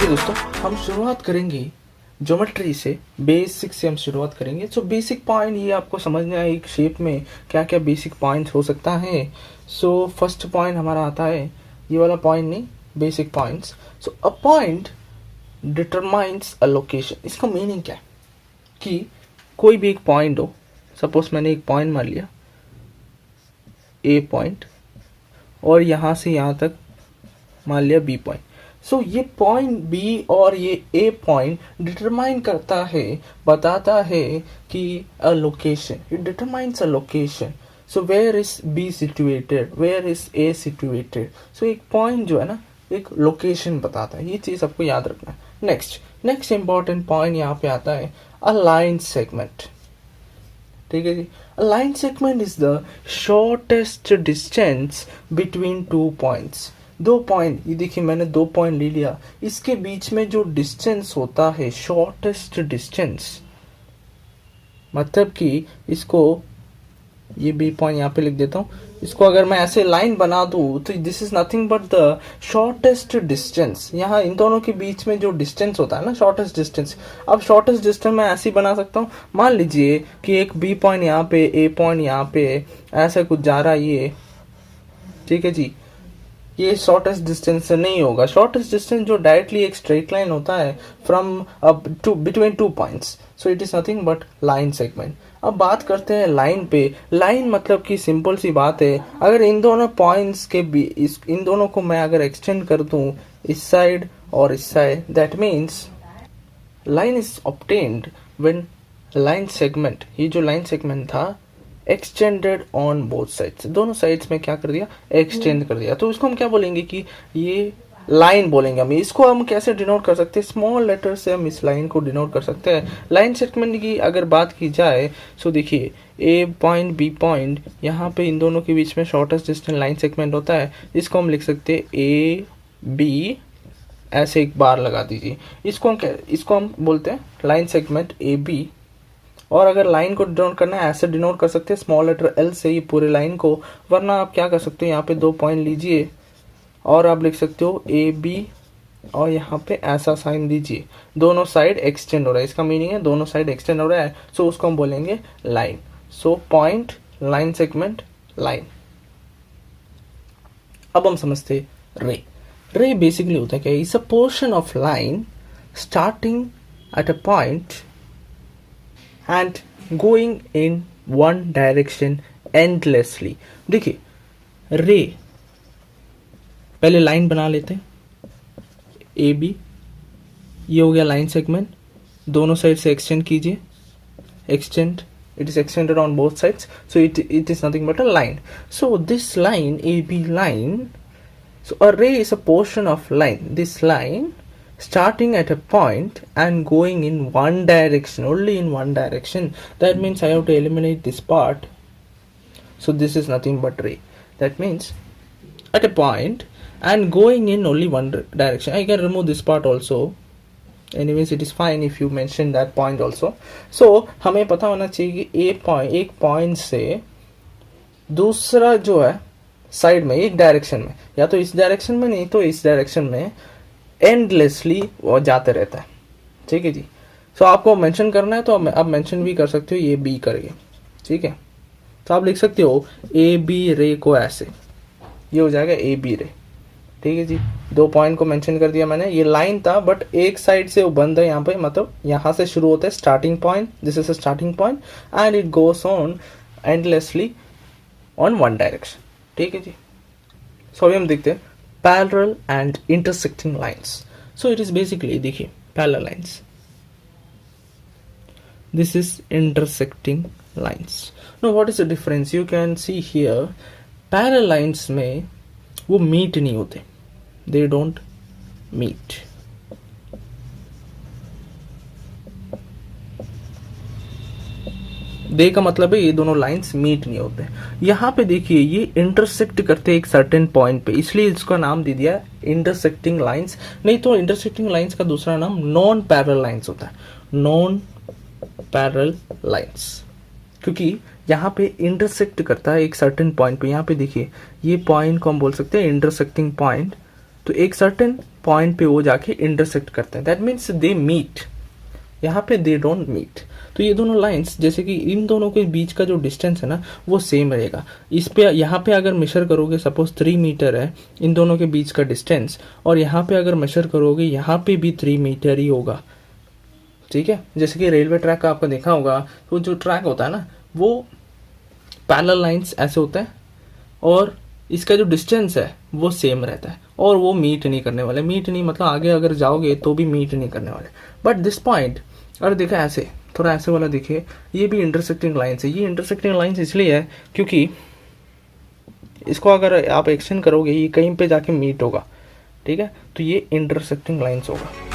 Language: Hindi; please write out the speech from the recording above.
दोस्तों, हम शुरुआत करेंगे ज्योमेट्री से, बेसिक से हम शुरुआत करेंगे। सो बेसिक पॉइंट ये आपको समझना है एक शेप में क्या क्या बेसिक पॉइंट हो सकता है। सो फर्स्ट पॉइंट हमारा आता है, ये वाला पॉइंट नहीं, basic points. So a point determines a location. इसका मीनिंग क्या है कि कोई भी एक पॉइंट हो, सपोज मैंने एक पॉइंट मान लिया ए पॉइंट, और यहाँ से यहाँ तक मान लिया बी पॉइंट। सो ये पॉइंट बी और ये ए पॉइंट डिटरमाइन करता है, बताता है कि a location, it determines a location. So where is B situated, where is A situated. So एक पॉइंट जो है ना, एक लोकेशन बताता है, ये चीज आपको याद रखना है। नेक्स्ट इंपॉर्टेंट पॉइंट यहाँ पे आता है अ लाइन सेगमेंट। ठीक है जी, a line segment is the shortest distance between two points. दो पॉइंट, ये देखिए मैंने दो पॉइंट ले लिया, इसके बीच में जो डिस्टेंस होता है, शॉर्टेस्ट डिस्टेंस, मतलब कि इसको, ये बी पॉइंट यहाँ पे लिख देता हूँ, इसको अगर मैं ऐसे लाइन बना दूँ तो this is nothing but the shortest distance. यहाँ इन दोनों के बीच में जो डिस्टेंस होता है ना, शॉर्टेस्ट डिस्टेंस। अब शॉर्टेस्ट डिस्टेंस मैं ऐसे ही बना सकता हूँ, मान लीजिए कि एक बी पॉइंट यहाँ पे, ए पॉइंट यहाँ पे, ऐसा कुछ जा रहा है ये, ठीक है जी। ये शॉर्टेस्ट डिस्टेंस से नहीं होगा। शॉर्टेस्ट डिस्टेंस जो डायरेक्टली एक स्ट्रेट लाइन होता है from to between two points, so it is nothing but line segment. अब बात करते हैं लाइन पे। लाइन मतलब कि सिंपल सी बात है, अगर इन दोनों पॉइंट्स के इन दोनों को मैं अगर एक्सटेंड कर दूं इस साइड और इस side, that means line is obtained when line segment, ये जो लाइन सेगमेंट था, एक्सटेंडेड ऑन बोथ साइड्स, दोनों साइड्स में क्या कर दिया, एक्सटेंड कर दिया। तो इसको हम क्या बोलेंगे कि ये लाइन बोलेंगे हम। इसको हम कैसे डिनोट कर सकते हैं, स्मॉल लेटर से हम इस लाइन को डिनोट कर सकते हैं। लाइन सेगमेंट की अगर बात की जाए, सो देखिए ए पॉइंट बी पॉइंट, यहाँ पे इन दोनों के बीच में शॉर्टेस्ट डिस्टेंस लाइन सेगमेंट होता है। इसको हम लिख सकते हैं ए बी, ऐसे एक बार लगा दीजिए, इसको हम बोलते हैं लाइन सेगमेंट ए बी। और अगर लाइन को डिनोट करना है, ऐसे डिनोट कर सकते हैं स्मॉल लेटर एल से ही पूरे लाइन को। वरना आप क्या कर सकते हो, यहाँ पे दो पॉइंट लीजिए और आप लिख सकते हो ए बी, और यहाँ पे ऐसा साइन दीजिए, दोनों साइड एक्सटेंड हो रहा है। इसका मीनिंग है दोनों साइड एक्सटेंड हो रहा है, सो उसको हम बोलेंगे line. So point, line segment, line. अब हम समझते रे। रे बेसिकली होता है क्या, it's a portion of line starting at a point and going in one direction endlessly। देखिए रे, पहले लाइन बना लेते हैं ए बी, ये हो गया लाइन सेगमेंट, दोनों साइड से एक्सटेंड कीजिए, extend, it is extended on both sides, so it is nothing but a line। so this line, AB line, so a ray is a portion of line, this line starting at a point and going in one direction, only in one direction. That means I have to eliminate this part, so this is nothing but ray. That means at a point and going in only one direction. I can remove this part also, anyways it is fine if you mention that point also। so हमें पता होना चाहिए कि एक पॉइंट से दूसरा जो है साइड में, एक डायरेक्शन में, या तो इस डायरेक्शन में, नहीं तो इस डायरेक्शन में, एंडलेसली वो जाते रहता है। ठीक है जी। सो आपको मेंशन करना है तो आप मेंशन भी कर सकते हो, ये बी करके, ठीक है। तो आप लिख सकते हो ए बी रे को ऐसे, ये हो जाएगा ए बी रे। ठीक है जी, दो पॉइंट को मेंशन कर दिया मैंने। ये लाइन था बट एक साइड से वो बंद है यहाँ पे, मतलब यहाँ से शुरू होता है starting point, this is a starting point and it goes on endlessly on one direction. ठीक है जी। सो अभी हम देखते हैं parallel and intersecting lines। so it is basically, देखिए parallel lines, this is intersecting lines। now what is the difference, you can see here parallel lines में वो meet नहीं होते, they don't meet। दे का मतलब है ये दोनों लाइंस मीट नहीं होते। यहाँ पे देखिए ये इंटरसेक्ट करते हैं एक सर्टेन पॉइंट पे, इसलिए इसका नाम दे दिया इंटरसेक्टिंग लाइंस। नहीं तो इंटरसेक्टिंग लाइंस का दूसरा नाम नॉन पैरेलल लाइंस होता है, नॉन पैरेलल लाइंस, क्योंकि यहाँ पे इंटरसेक्ट करता है एक सर्टेन पॉइंट पे। यहाँ पे देखिए ये पॉइंट को हम बोल सकते हैं इंटरसेक्टिंग पॉइंट, तो एक सर्टेन पॉइंट पे वो जाके इंटरसेक्ट करते हैं, दैट मीन्स दे मीट। यहाँ पे दे डोंट मीट। तो ये दोनों लाइंस, जैसे कि इन दोनों के बीच का जो डिस्टेंस है ना वो सेम रहेगा। इस पे यहाँ पे अगर मेजर करोगे, सपोज 3 मीटर है इन दोनों के बीच का डिस्टेंस, और यहाँ पे अगर मेजर करोगे यहाँ पे भी 3 मीटर ही होगा, ठीक है। जैसे कि रेलवे ट्रैक का आपको देखा होगा, तो जो ट्रैक होता है ना वो पैरेलल लाइंस ऐसे होता है, और इसका जो डिस्टेंस है वो सेम रहता है, और वो मीट नहीं करने वाले। मीट नहीं मतलब आगे अगर जाओगे तो भी मीट नहीं करने वाले। बट दिस पॉइंट अगर देखा ऐसे, थोड़ा ऐसे वाला देखिए, ये भी इंटरसेक्टिंग लाइन्स है। ये इंटरसेक्टिंग लाइन्स इसलिए है क्योंकि इसको अगर आप एक्सटेंड करोगे ये कहीं पे जाके मीट होगा, ठीक है। तो ये इंटरसेक्टिंग लाइन्स होगा।